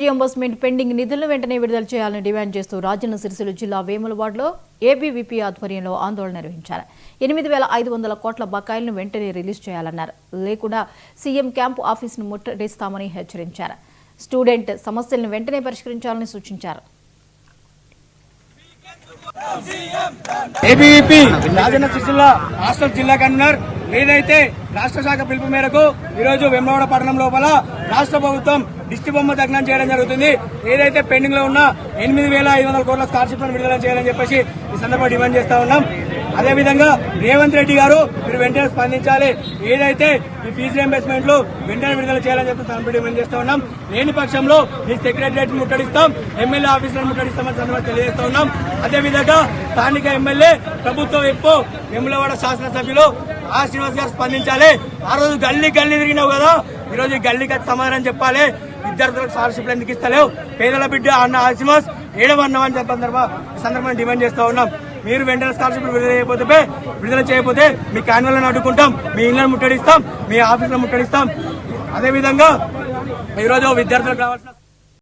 Reimbursement pending నిధులను వెంటనే విడుదల చేయాలని డిమాండ్ చేస్తూ రాజన్న సిరిసిల్ల జిల్లా వేములవాడలో ఏబీవీపీ ఆధ్వర్యంలో ఆందోళన నిర్వహించారు. 8,500 కోట్ల బకాయిలను వెంటనే రిలీజ్ చేయాలన్నారు. లేకుండా సీఎం క్యాంపు ఆఫీసును ముట్టడిస్తామని హెచ్చరించారు. స్టూడెంట్ సమస్యలను వెంటనే పరిష్కరించాలని సూచించారు. ఏబీవీపీ రాజన్న సిరిసిల్ల రాష్ట్ర జిల్లా కన్వీనర్ ఏదైతే రాష్ట్ర శాఖ పిలుపు మేరకు ఈరోజు వేములవాడ పట్టణం లోపల రాష్ట్ర ప్రభుత్వం దిష్టి బొమ్మ దగ్నం చేయడం జరుగుతుంది. ఏదైతే పెండింగ్ లో ఉన్న 8,500 కోట్ల స్కాలర్షిప్ విడుదల చేయాలని చెప్పేసి ఈ సందర్భంగా డిమాండ్ చేస్తా ఉన్నాం. అదేవిధంగా రేవంత్ రెడ్డి గారు మీరు వెంటనే స్పందించాలి. ఏదైతే ఈ ఫీజు రియంబర్స్మెంట్లు వెంటనే విడుదల చేయాలని చెప్పి డిమాండ్ చేస్తా ఉన్నాం. లేని పక్షంలో ఈ సెక్రటరియట్ ముట్టడిస్తాం, ఎమ్మెల్యే ఆఫీసులను ముట్టడిస్తామని సందర్భంగా తెలియజేస్తా ఉన్నాం. అదేవిధంగా స్థానిక ఎమ్మెల్యే ప్రభుత్వం ఎప్పు వేములవాడ శాసనసభ్యులు శ్రీనివాస్ గారు స్పందించాలి. ఆ రోజు గల్లీ తిరిగినావు కదా, ఈ రోజు ఈ గల్లీకి సమాధానం చెప్పాలి. విద్యార్థులకు స్కాలర్షిప్లు ఎందుకు ఇస్తలేవు? పేదల బిడ్డ అన్న ఆసిమాస్ ఏడవన్నామని ఈ సందర్భంగా డిమాండ్ చేస్తా ఉన్నాం. మీరు వెంటనే స్కాలర్షిప్లు విడుదల చేయకపోతే మీ కాన్వెలను అడ్డుకుంటాం, మీ ఇళ్లను ముట్టడిస్తాం, మీ ఆఫీసులను ముట్టడిస్తాం. అదేవిధంగా ఈరోజు విద్యార్థులకు రావాల్సిన